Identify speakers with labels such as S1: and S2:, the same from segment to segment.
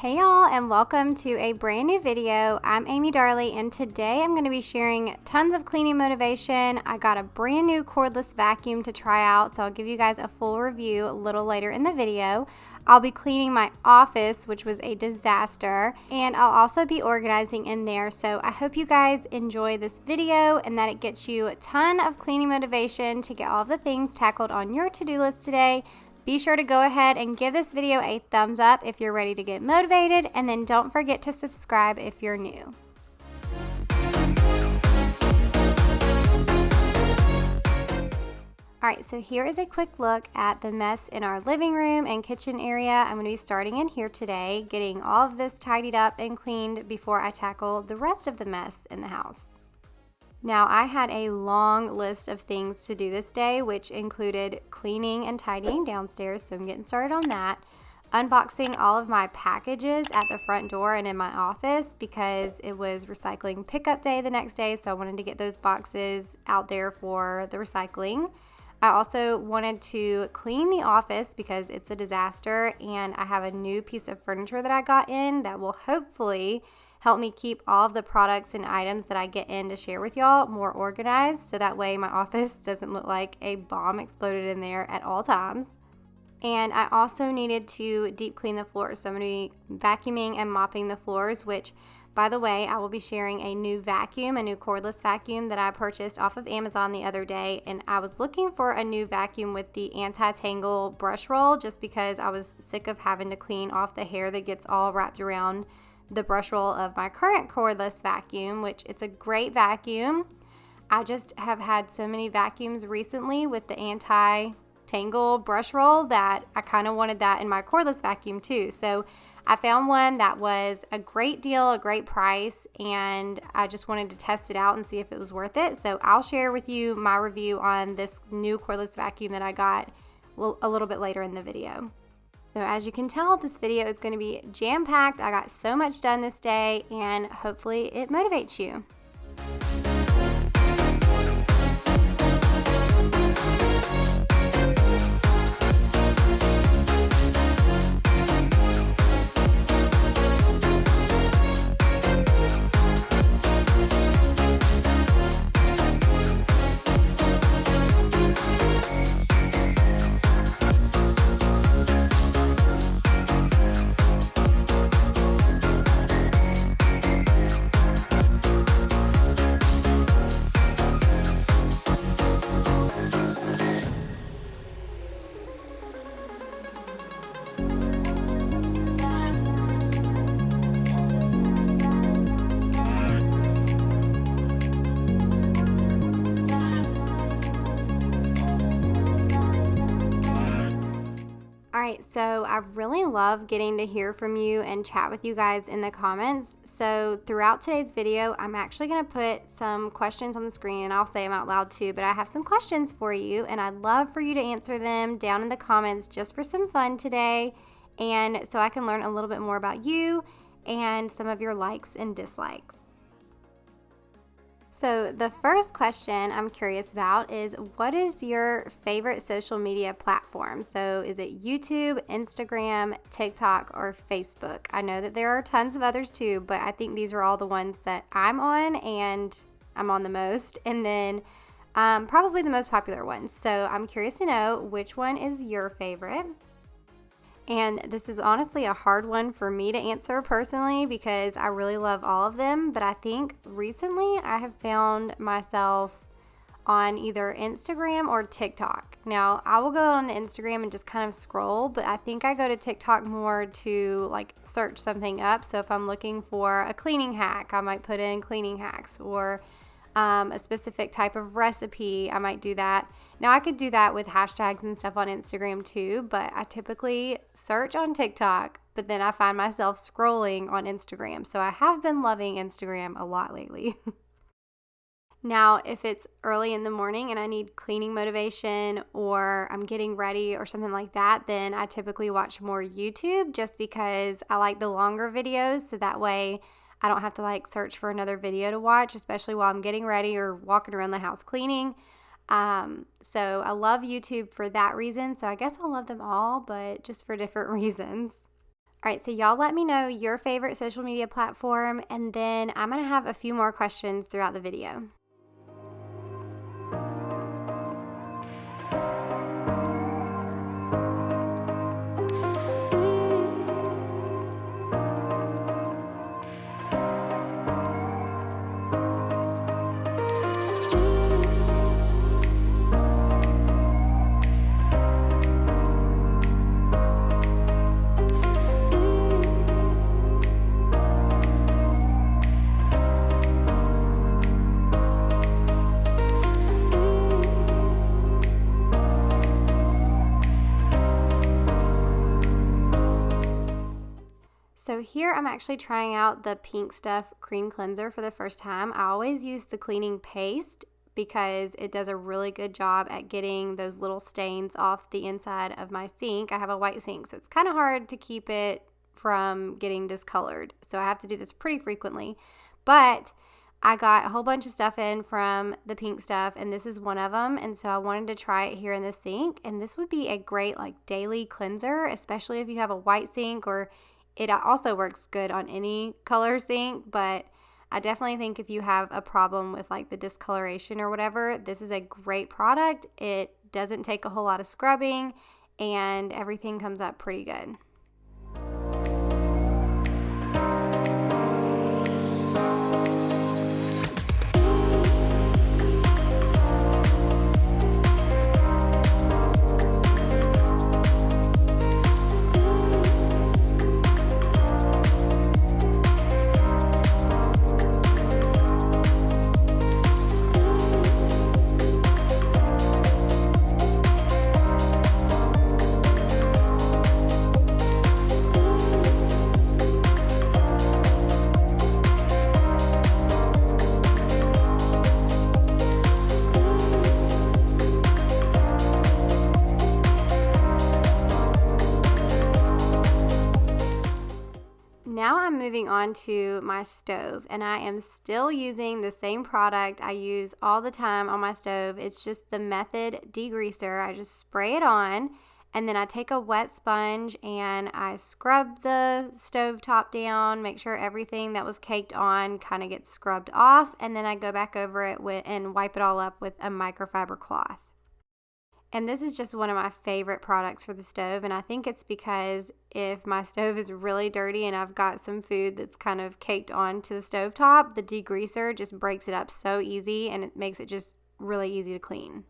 S1: Hey y'all, and welcome to a brand new video. I'm Amy Darley, and today I'm going to be sharing tons of cleaning motivation. I got a brand new cordless vacuum to try out, so I'll give you guys a full review a little later in the video. I'll be cleaning my office, which was a disaster, and I'll also be organizing in there. So I hope you guys enjoy this video and that it gets you a ton of cleaning motivation to get all of the things tackled on your to-do list today. Be sure to go ahead and give this video a thumbs up if you're ready to get motivated, and then don't forget to subscribe if you're new. Alright, so here is a quick look at the mess in our living room and kitchen area. I'm going to be starting in here today, getting all of this tidied up and cleaned before I tackle the rest of the mess in the house. Now, I had a long list of things to do this day, which included cleaning and tidying downstairs, so I'm getting started on that. Unboxing all of my packages at the front door and in my office because it was recycling pickup day the next day, so I wanted to get those boxes out there for the recycling. I also wanted to clean the office because it's a disaster, and I have a new piece of furniture that I got in that will hopefully help me keep all of the products and items that I get in to share with y'all more organized, so that way my office doesn't look like a bomb exploded in there at all times. And I also needed to deep clean the floors, so I'm going to be vacuuming and mopping the floors, which, by the way, I will be sharing a new vacuum, a new cordless vacuum that I purchased off of Amazon the other day, and I was looking for a new vacuum with the anti-tangle brush roll just because I was sick of having to clean off the hair that gets all wrapped around the brush roll of my current cordless vacuum, which it's a great vacuum. I just have had so many vacuums recently with the anti-tangle brush roll that I kind of wanted that in my cordless vacuum too. So I found one that was a great deal, a great price, and I just wanted to test it out and see if it was worth it. So I'll share with you my review on this new cordless vacuum that I got a little bit later in the video. So as you can tell, this video is going to be jam-packed. I got so much done this day, and hopefully it motivates you. Alright, so I really love getting to hear from you and chat with you guys in the comments. So throughout today's video, I'm actually going to put some questions on the screen, and I'll say them out loud too, but I have some questions for you, and I'd love for you to answer them down in the comments just for some fun today, and so I can learn a little bit more about you and some of your likes and dislikes. So the first question I'm curious about is, what is your favorite social media platform? So is it YouTube, Instagram, TikTok, or Facebook? I know that there are tons of others too, but I think these are all the ones that I'm on, and I'm on the most, and then probably the most popular ones. So I'm curious to know which one is your favorite. And this is honestly a hard one for me to answer personally because I really love all of them. But I think recently I have found myself on either Instagram or TikTok. Now, I will go on Instagram and just kind of scroll, but I think I go to TikTok more to like search something up. So if I'm looking for a cleaning hack, I might put in cleaning hacks, or a specific type of recipe, I might do that. Now, I could do that with hashtags and stuff on Instagram too, but I typically search on TikTok, but then I find myself scrolling on Instagram. So I have been loving Instagram a lot lately. Now, if it's early in the morning and I need cleaning motivation, or I'm getting ready or something like that, then I typically watch more YouTube just because I like the longer videos, so that way I don't have to like search for another video to watch, especially while I'm getting ready or walking around the house cleaning. So I love YouTube for that reason. So I guess I love them all, but just for different reasons. All right, so y'all let me know your favorite social media platform, and then I'm going to have a few more questions throughout the video. So here I'm actually trying out the Pink Stuff Cream Cleanser for the first time. I always use the cleaning paste because it does a really good job at getting those little stains off the inside of my sink. I have a white sink, so it's kind of hard to keep it from getting discolored. So I have to do this pretty frequently. But I got a whole bunch of stuff in from the Pink Stuff, and this is one of them. And so I wanted to try it here in the sink. And this would be a great daily cleanser, especially if you have a white sink, or it also works good on any color sink, but I definitely think if you have a problem with the discoloration or whatever, this is a great product. It doesn't take a whole lot of scrubbing, and everything comes up pretty good. Now I'm moving on to my stove, and I am still using the same product I use all the time on my stove. It's just the Method degreaser. I just spray it on, and then I take a wet sponge and I scrub the stove top down, make sure everything that was caked on kind of gets scrubbed off, and then I go back over it and wipe it all up with a microfiber cloth. And this is just one of my favorite products for the stove, and I think it's because if my stove is really dirty and I've got some food that's kind of caked onto the stove top, the degreaser just breaks it up so easy, and it makes it just really easy to clean.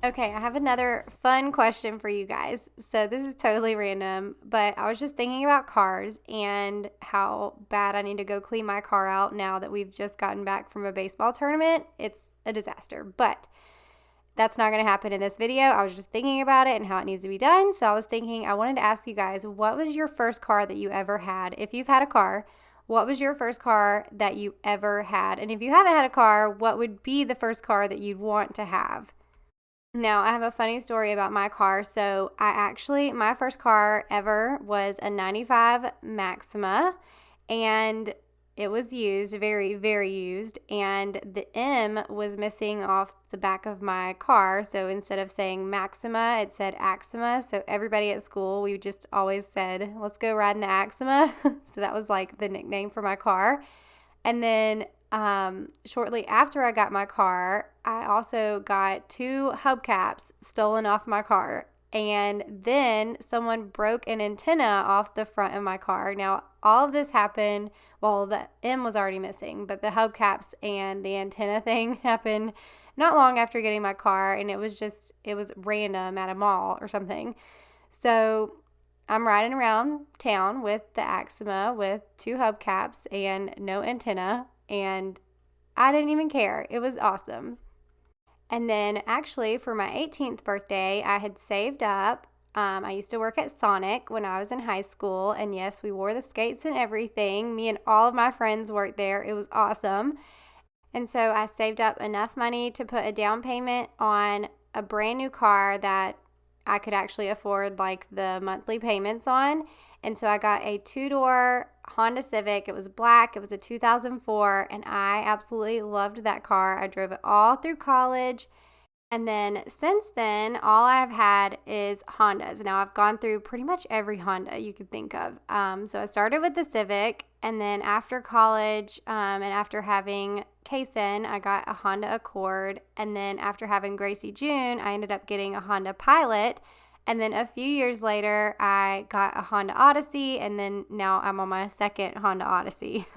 S1: Okay, I have another fun question for you guys. So this is totally random, but I was just thinking about cars and how bad I need to go clean my car out now that we've just gotten back from a baseball tournament. It's a disaster, but that's not going to happen in this video. I was just thinking about it and how it needs to be done. So I was thinking, I wanted to ask you guys, what was your first car that you ever had? If you've had a car, what was your first car that you ever had? And if you haven't had a car, what would be the first car that you'd want to have? Now, I have a funny story about my car. So my first car ever was a 95 Maxima, and it was used, very, very used, and the M was missing off the back of my car. So instead of saying Maxima, it said Axima. So everybody at school, we just always said, let's go ride in the Axima. So that was the nickname for my car. And then shortly after I got my car, I also got 2 hubcaps stolen off my car. and then someone broke an antenna off the front of my car. Now, all of this happened, well, the M was already missing, but the hubcaps and the antenna thing happened not long after getting my car, and it was random at a mall or something. So I'm riding around town with the Axima with 2 hubcaps and no antenna, and I didn't even care. It was awesome. And then actually for my 18th birthday, I had saved up. I used to work at Sonic when I was in high school. And yes, we wore the skates and everything. Me and all of my friends worked there. It was awesome. And so I saved up enough money to put a down payment on a brand new car that I could actually afford like the monthly payments on. And so I got a 2-door Honda Civic. It was black. It was a 2004, and I absolutely loved that car. I drove it all through college. And then since then, all I've had is Hondas. Now I've gone through pretty much every Honda you could think of. So I started with the Civic, and then after college and after having Kaysen, I got a Honda Accord. And then after having Gracie June, I ended up getting a Honda Pilot. And then a few years later, I got a Honda Odyssey, and then now I'm on my second Honda Odyssey.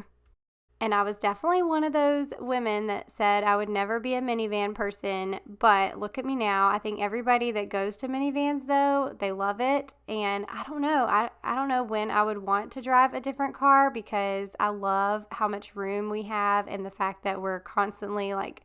S1: And I was definitely one of those women that said I would never be a minivan person, but look at me now. I think everybody that goes to minivans, though, they love it. And I don't know. I don't know when I would want to drive a different car, because I love how much room we have and the fact that we're constantly like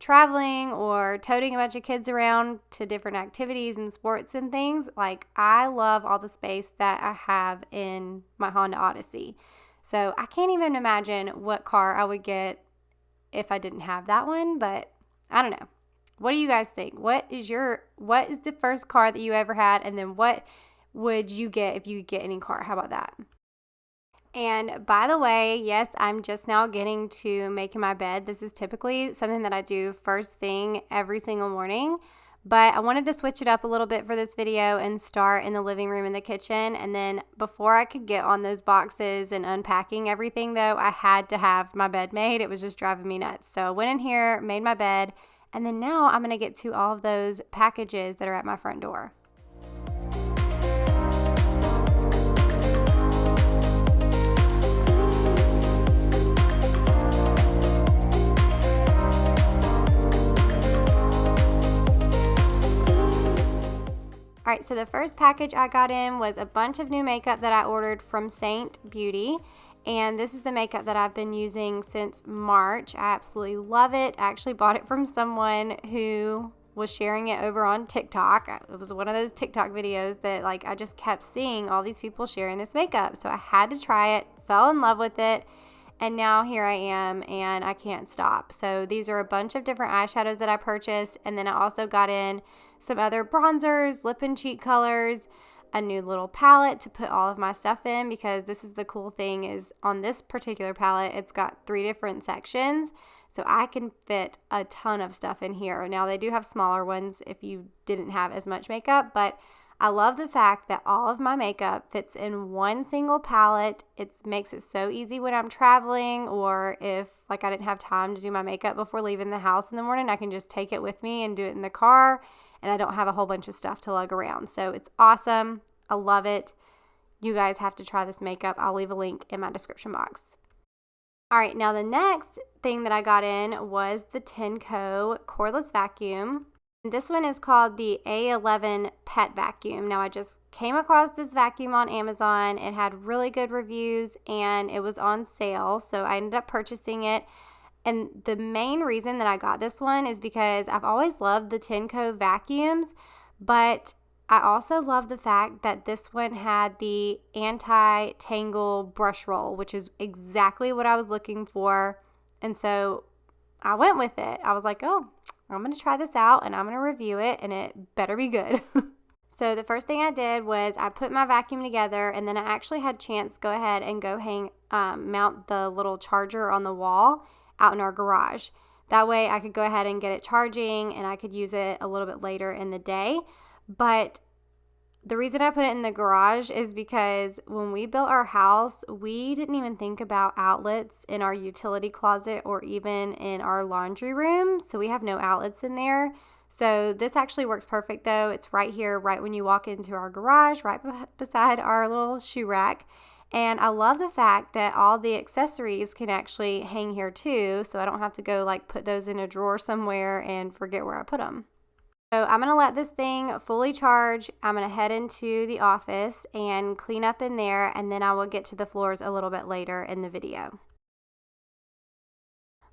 S1: traveling or toting a bunch of kids around to different activities and sports and things. Like, I love all the space that I have in my Honda Odyssey. So I can't even imagine what car I would get if I didn't have that one, but I don't know. What do you guys think? What is the first car that you ever had, and then what would you get if you could get any car? How about that? And by the way, yes, I'm just now getting to making my bed. This is typically something that I do first thing every single morning, but I wanted to switch it up a little bit for this video and start in the living room and the kitchen. And then before I could get on those boxes and unpacking everything, though, I had to have my bed made. It was just driving me nuts. So I went in here, made my bed, and then now I'm going to get to all of those packages that are at my front door. All right, so the first package I got in was a bunch of new makeup that I ordered from Saint Beauty. And this is the makeup that I've been using since March. I absolutely love it. I actually bought it from someone who was sharing it over on TikTok. It was one of those TikTok videos that like I just kept seeing all these people sharing this makeup. So I had to try it, fell in love with it. And now here I am, and I can't stop. So these are a bunch of different eyeshadows that I purchased. And then I also got in some other bronzers, lip and cheek colors, a new little palette to put all of my stuff in, because this is the cool thing is on this particular palette, it's got 3 different sections. So I can fit a ton of stuff in here. Now they do have smaller ones if you didn't have as much makeup, but I love the fact that all of my makeup fits in one single palette. It makes it so easy when I'm traveling, or if like I didn't have time to do my makeup before leaving the house in the morning, I can just take it with me and do it in the car, and I don't have a whole bunch of stuff to lug around. So it's awesome. I love it. You guys have to try this makeup. I'll leave a link in my description box. All right, now the next thing that I got in was the Tenco cordless vacuum. This one is called the A11 Pet Vacuum. Now I just came across this vacuum on Amazon. It had really good reviews and it was on sale, so I ended up purchasing it. And the main reason that I got this one is because I've always loved the Tenco vacuums, but I also love the fact that this one had the anti-tangle brush roll, which is exactly what I was looking for. And so I went with it. I was like, oh, I'm going to try this out and I'm going to review it, and it better be good. So the first thing I did was I put my vacuum together, and then I actually had Chance go ahead and mount the little charger on the wall out in our garage. That way I could go ahead and get it charging and I could use it a little bit later in the day. But the reason I put it in the garage is because when we built our house, we didn't even think about outlets in our utility closet or even in our laundry room. So we have no outlets in there. So this actually works perfect though. It's right here, right when you walk into our garage, right beside our little shoe rack. And I love the fact that all the accessories can actually hang here too, so I don't have to go like put those in a drawer somewhere and forget where I put them. So I'm going to let this thing fully charge. I'm going to head into the office and clean up in there, and then I will get to the floors a little bit later in the video.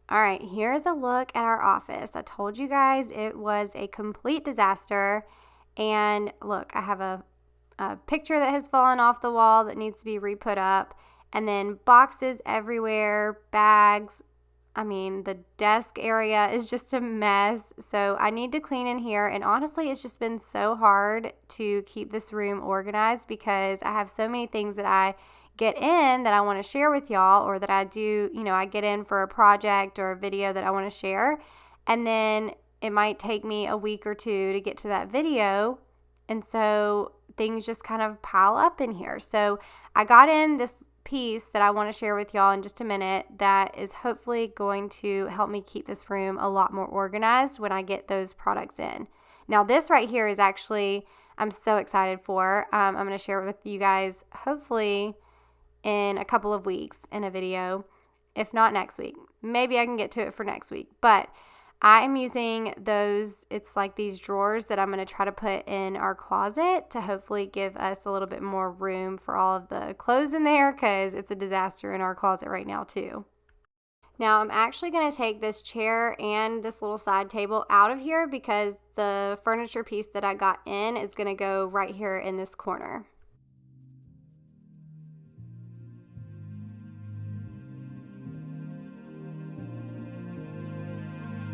S1: All right, here's a look at our office. I told you guys it was a complete disaster. And look, I have a picture that has fallen off the wall that needs to be re-put up. And then boxes everywhere, bags. I mean, the desk area is just a mess. So I need to clean in here. And honestly, it's just been so hard to keep this room organized because I have so many things that I get in that I want to share with y'all, or that I do, I get in for a project or a video that I want to share, and then it might take me a week or two to get to that video, and so things just kind of pile up in here. So I got in this piece that I want to share with y'all in just a minute that is hopefully going to help me keep this room a lot more organized when I get those products in. Now this right here is actually, I'm so excited for. I'm going to share it with you guys hopefully in a couple of weeks in a video, if not next week. Maybe I can get to it for next week, but I am using those, it's like these drawers that I'm going to try to put in our closet to hopefully give us a little bit more room for all of the clothes in there, because it's a disaster in our closet right now too. Now I'm actually going to take this chair and this little side table out of here because the furniture piece that I got in is going to go right here in this corner.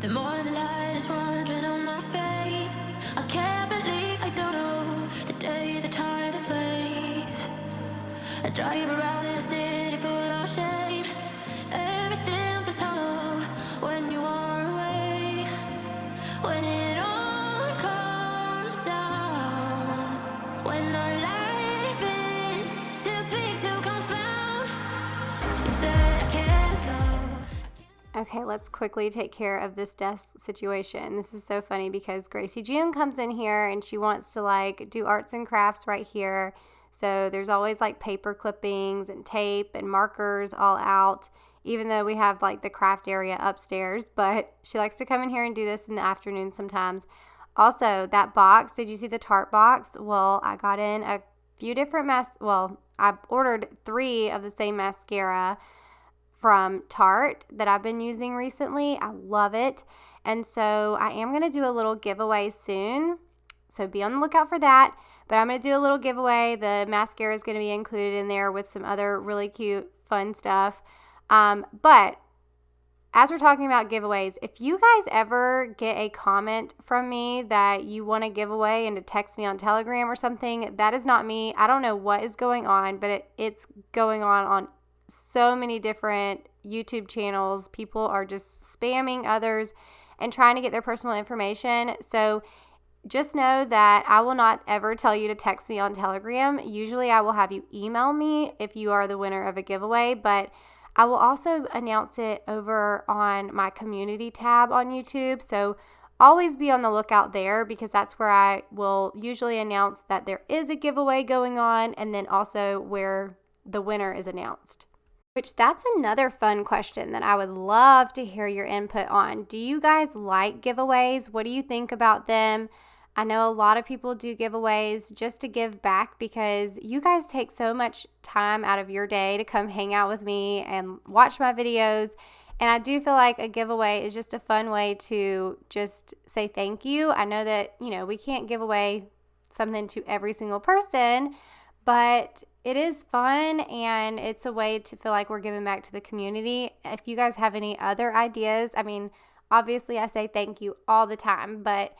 S2: The morning light is wandering on my face. I can't believe I don't know the day, the time, the place. I drive around in a city full of shame. Everything feels hollow when you are away. When it all comes down. When our life is too big to confound. You said I can't love.
S1: Okay, let's quickly take care of this desk situation. This is so funny because Gracie June comes in here and she wants to like do arts and crafts right here. So there's always like paper clippings and tape and markers all out, even though we have like the craft area upstairs. But she likes to come in here and do this in the afternoon sometimes. Also, that box, did you see the Tarte box? Well, I got in a few different I ordered 3 of the same mascara from Tarte that I've been using recently. I love it. And so I am going to do a little giveaway soon. So be on the lookout for that. But I'm going to do a little giveaway. The mascara is going to be included in there with some other really cute, fun stuff. But as we're talking about giveaways, if you guys ever get a comment from me that you want to give away and to text me on Telegram or something, that is not me. I don't know what is going on, but it's going on so many different YouTube channels. People are just spamming others and trying to get their personal information. So just know that I will not ever tell you to text me on Telegram. Usually I will have you email me if you are the winner of a giveaway, but I will also announce it over on my community tab on YouTube. So always be on the lookout there, because that's where I will usually announce that there is a giveaway going on, and then also where the winner is announced. Which that's another fun question that I would love to hear your input on. Do you guys like giveaways? What do you think about them? I know a lot of people do giveaways just to give back, because you guys take so much time out of your day to come hang out with me and watch my videos. And I do feel like a giveaway is just a fun way to just say thank you. I know that, we can't give away something to every single person, but it is fun, and it's a way to feel like we're giving back to the community. If you guys have any other ideas, obviously I say thank you all the time, but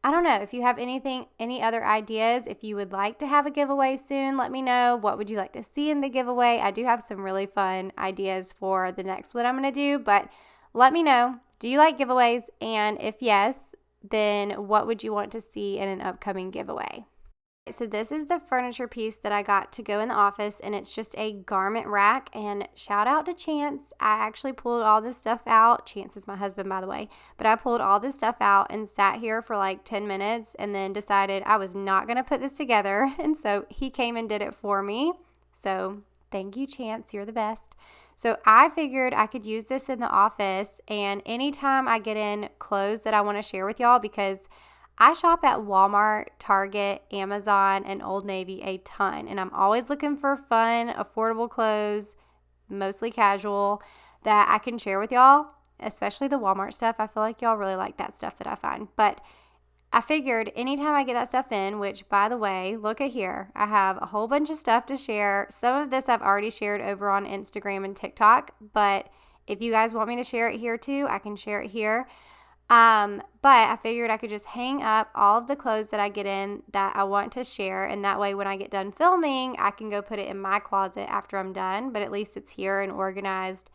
S1: I don't know, if you have any other ideas, if you would like to have a giveaway soon, let me know. What would you like to see in the giveaway? I do have some really fun ideas for the next one I'm going to do, but let me know. Do you like giveaways? And if yes, then what would you want to see in an upcoming giveaway? So this is the furniture piece that I got to go in the office, and it's just a garment rack. And shout out to Chance. I actually pulled all this stuff out. Chance is my husband, by the way. But I pulled all this stuff out and sat here for like 10 minutes and then decided I was not going to put this together. And so he came and did it for me. So thank you, Chance. You're the best. So I figured I could use this in the office, and anytime I get in clothes that I want to share with y'all, because I shop at Walmart, Target, Amazon, and Old Navy a ton, and I'm always looking for fun, affordable clothes, mostly casual, that I can share with y'all, especially the Walmart stuff. I feel like y'all really like that stuff that I find, but I figured anytime I get that stuff in, which, by the way, look at here, I have a whole bunch of stuff to share. Some of this I've already shared over on Instagram and TikTok, but if you guys want me to share it here too, I can share it here. But I figured I could just hang up all of the clothes that I get in that I want to share, and that way when I get done filming, I can go put it in my closet after I'm done, but at least it's here and organized,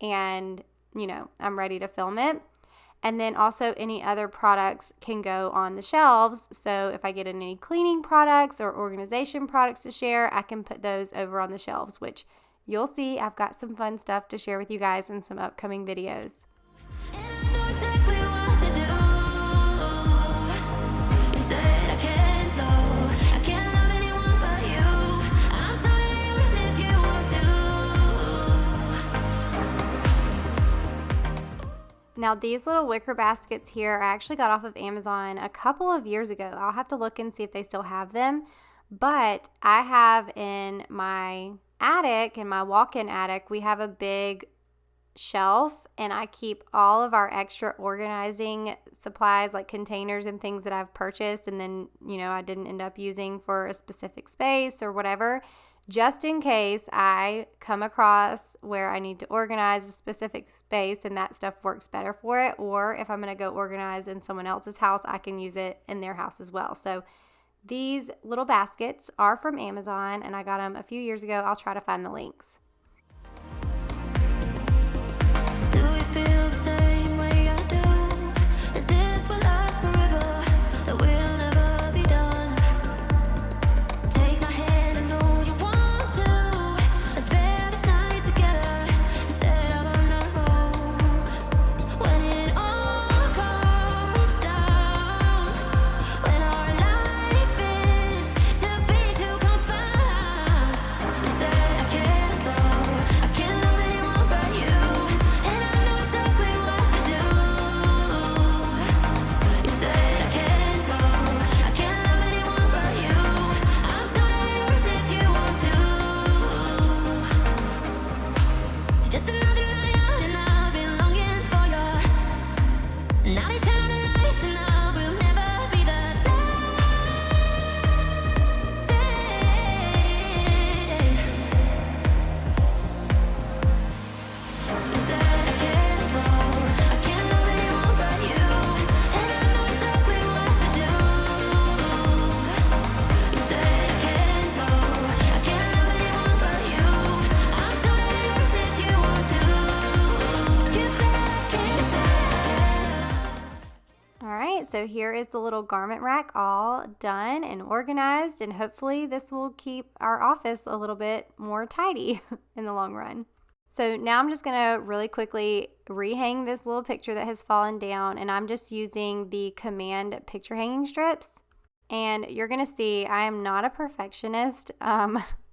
S1: and, you know, I'm ready to film it. And then also any other products can go on the shelves, so if I get in any cleaning products or organization products to share, I can put those over on the shelves, which you'll see I've got some fun stuff to share with you guys in some upcoming videos. Now these little wicker baskets here I actually got off of Amazon a couple of years ago. I'll have to look and see if they still have them. But I have in my attic, in my walk-in attic, we have a big shelf, and I keep all of our extra organizing supplies, like containers and things that I've purchased and then, you know, I didn't end up using for a specific space or whatever, just in case I come across where I need to organize a specific space and that stuff works better for it, or if I'm going to go organize in someone else's house, I can use it in their house as well. So these little baskets are from Amazon, and I got them a few years ago. I'll try to find the links. So here is the little garment rack all done and organized, and hopefully this will keep our office a little bit more tidy in the long run. So now I'm just going to really quickly rehang this little picture that has fallen down, and I'm just using the Command picture hanging strips. And you're going to see I am not a perfectionist,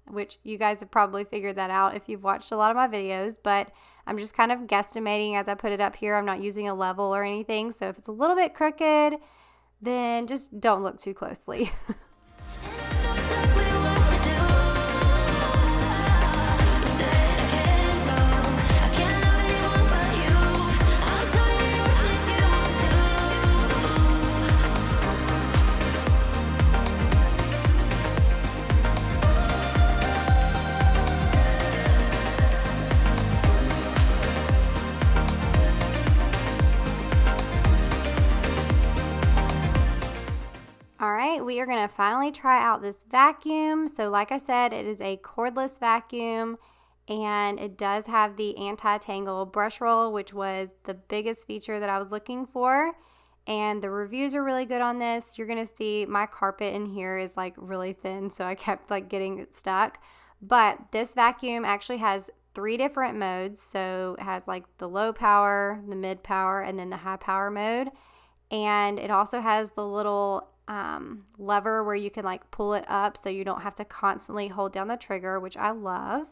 S1: which you guys have probably figured that out if you've watched a lot of my videos, but I'm just kind of guesstimating as I put it up here. I'm not using a level or anything, so if it's a little bit crooked, then just don't look too closely. Alright, we are going to finally try out this vacuum. So like I said, it is a cordless vacuum, and it does have the anti-tangle brush roll, which was the biggest feature that I was looking for. and the reviews are really good on this. You're gonna see my carpet in here is like really thin, so I kept like getting it stuck. But this vacuum actually has 3 different modes. So it has like the low power, the mid power, and then the high power mode. And it also has the little lever where you can like pull it up so you don't have to constantly hold down the trigger, which I love.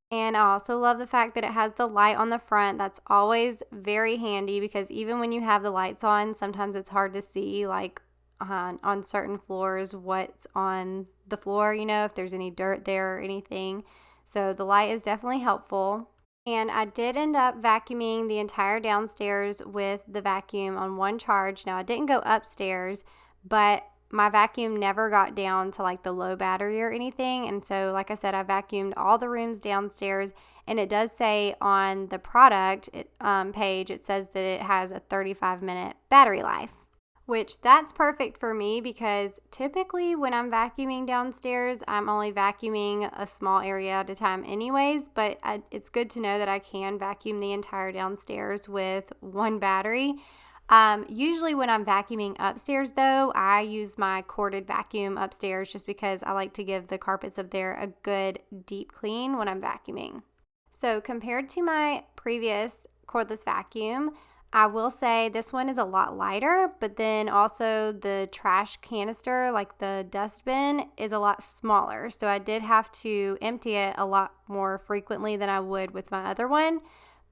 S1: And I also love the fact that it has the light on the front. That's always very handy because even when you have the lights on, sometimes it's hard to see like on certain floors what's on the floor, you know, if there's any dirt there or anything. So the light is definitely helpful. And I did end up vacuuming the entire downstairs with the vacuum on one charge. Now I didn't go upstairs, but my vacuum never got down to like the low battery or anything. And so like I said, I vacuumed all the rooms downstairs, and it does say on the product page, it says that it has a 35-minute battery life, which that's perfect for me because typically when I'm vacuuming downstairs, I'm only vacuuming a small area at a time anyways, but it's good to know that I can vacuum the entire downstairs with one battery. Usually when I'm vacuuming upstairs though, I use my corded vacuum upstairs just because I like to give the carpets up there a good deep clean when I'm vacuuming. So compared to my previous cordless vacuum, I will say this one is a lot lighter, but then also the trash canister, like the dustbin, is a lot smaller. So I did have to empty it a lot more frequently than I would with my other one.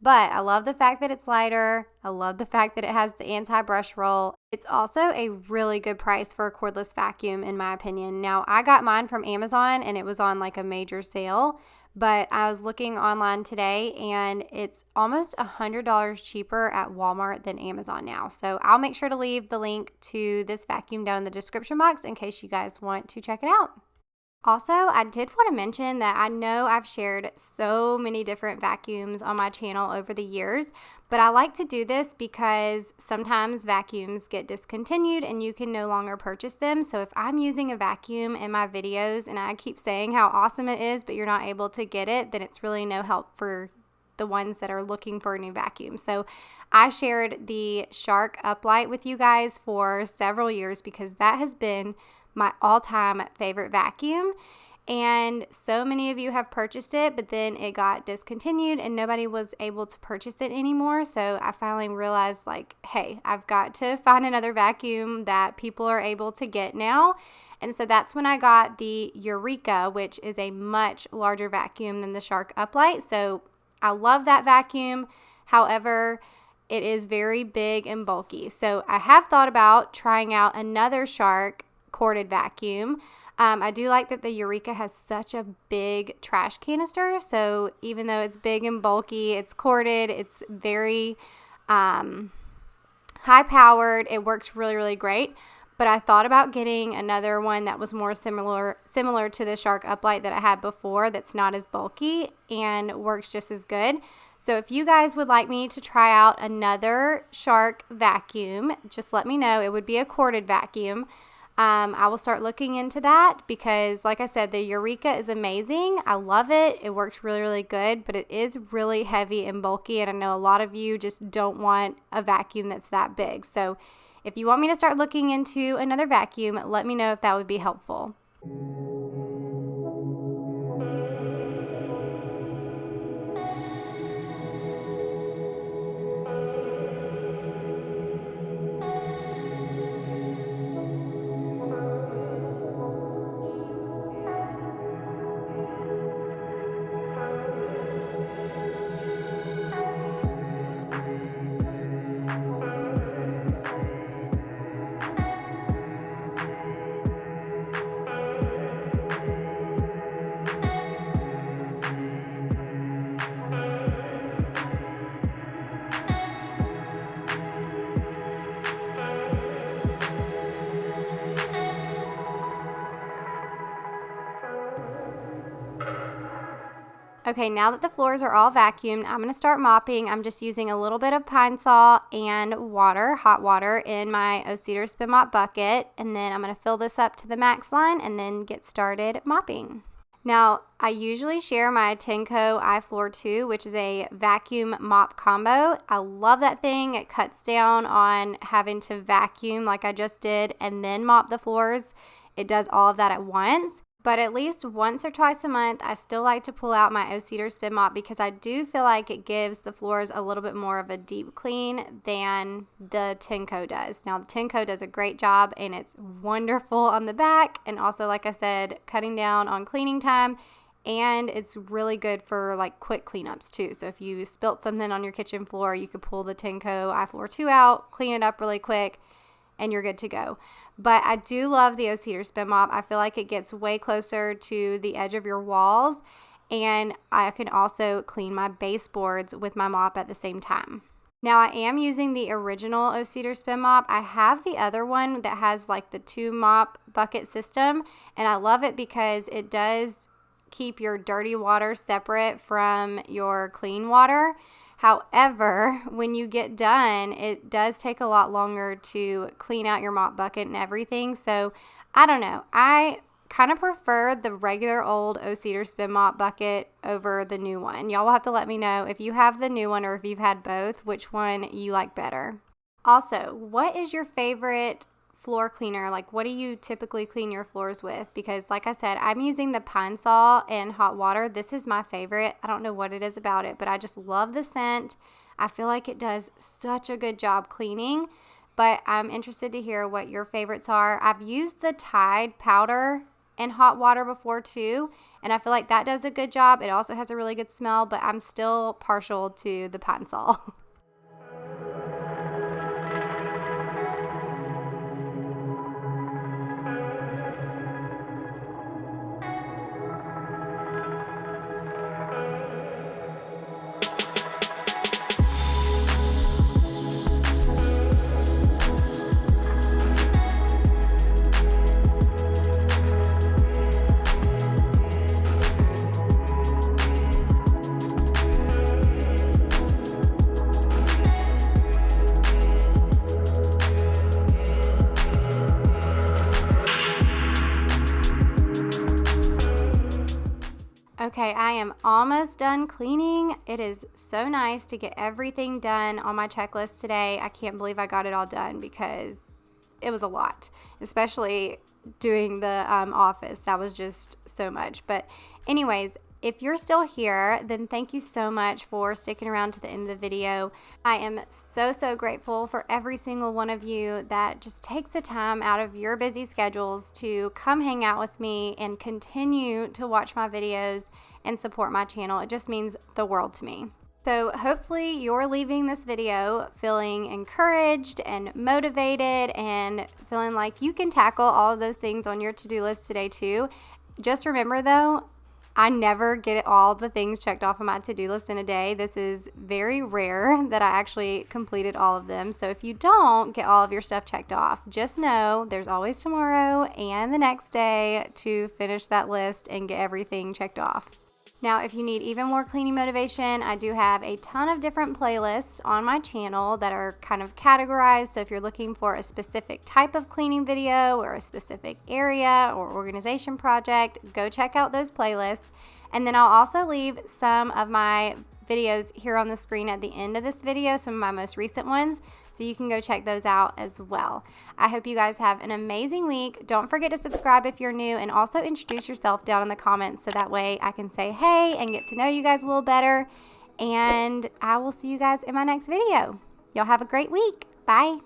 S1: But I love the fact that it's lighter. I love the fact that it has the anti-brush roll. It's also a really good price for a cordless vacuum in my opinion. Now I got mine from Amazon and it was on like a major sale, but I was looking online today and it's almost $100 cheaper at Walmart than Amazon now. So I'll make sure to leave the link to this vacuum down in the description box in case you guys want to check it out. Also, I did want to mention that I know I've shared so many different vacuums on my channel over the years, but I like to do this because sometimes vacuums get discontinued and you can no longer purchase them. So if I'm using a vacuum in my videos and I keep saying how awesome it is, but you're not able to get it, then it's really no help for the ones that are looking for a new vacuum. So I shared the Shark Uplight with you guys for several years because that has been my all-time favorite vacuum, and so many of you have purchased it, but then it got discontinued and nobody was able to purchase it anymore. So I finally realized like, hey, I've got to find another vacuum that people are able to get now. And so that's when I got the Eureka, which is a much larger vacuum than the Shark Uplight. So I love that vacuum. However, it is very big and bulky. So I have thought about trying out another Shark corded vacuum. I do like that the Eureka has such a big trash canister. So even though it's big and bulky, it's corded, it's very high powered. It works really, really great. But I thought about getting another one that was more similar to the Shark Uplight that I had before, that's not as bulky and works just as good. So if you guys would like me to try out another Shark vacuum, just let me know. It would be a corded vacuum. I will start looking into that because, like I said, the Eureka is amazing. I love it. It works really, really good, but it is really heavy and bulky, and I know a lot of you just don't want a vacuum that's that big. So if you want me to start looking into another vacuum, let me know if that would be helpful. Okay, now that the floors are all vacuumed, I'm going to start mopping. I'm just using a little bit of Pine Sol and water, hot water, in my O-Cedar Spin Mop bucket. And then I'm going to fill this up to the max line and then get started mopping. Now, I usually share my Tenco iFloor 2, which is a vacuum mop combo. I love that thing. It cuts down on having to vacuum like I just did and then mop the floors. It does all of that at once. But at least once or twice a month, I still like to pull out my O-Cedar Spin Mop because I do feel like it gives the floors a little bit more of a deep clean than the Tenco does. Now, the Tenco does a great job and it's wonderful on the back, and also, like I said, cutting down on cleaning time, and it's really good for like quick cleanups too. So if you spilt something on your kitchen floor, you could pull the Tenco iFloor 2 out, clean it up really quick, and you're good to go. But I do love the O-Cedar Spin Mop. I feel like it gets way closer to the edge of your walls, and I can also clean my baseboards with my mop at the same time. Now, I am using the original O-Cedar Spin Mop. I have the other one that has like the 2 mop bucket system, and I love it because it does keep your dirty water separate from your clean water. However, when you get done, it does take a lot longer to clean out your mop bucket and everything. So, I don't know. I kind of prefer the regular old O-Cedar Spin Mop bucket over the new one. Y'all will have to let me know if you have the new one or if you've had both, which one you like better. Also, what is your favorite floor cleaner? Like, what do you typically clean your floors with? Because like I said, I'm using the Pine Sol in hot water. This is my favorite. I don't know what it is about it, but I just love the scent. I feel like it does such a good job cleaning, but I'm interested to hear what your favorites are. I've used the Tide powder in hot water before too, and I feel like that does a good job. It also has a really good smell, but I'm still partial to the Pine Sol. Okay, I am almost done cleaning. It is so nice to get everything done on my checklist today. I can't believe I got it all done because it was a lot, especially doing the office. That was just so much. But anyways, if you're still here, then thank you so much for sticking around to the end of the video. I am so grateful for every single one of you that just takes the time out of your busy schedules to come hang out with me and continue to watch my videos and support my channel. It just means the world to me. So hopefully you're leaving this video feeling encouraged and motivated and feeling like you can tackle all of those things on your to-do list today too. Just remember though, I never get all the things checked off of my to-do list in a day. This is very rare that I actually completed all of them. So if you don't get all of your stuff checked off, just know there's always tomorrow and the next day to finish that list and get everything checked off. Now, if you need even more cleaning motivation, I do have a ton of different playlists on my channel that are kind of categorized. So if you're looking for a specific type of cleaning video or a specific area or organization project, go check out those playlists. And then I'll also leave some of my videos here on the screen at the end of this video, some of my most recent ones, so you can go check those out as well. I hope you guys have an amazing week. Don't forget to subscribe if you're new, and also introduce yourself down in the comments so that way I can say hey and get to know you guys a little better. And I will see you guys in my next video. Y'all have a great week. Bye.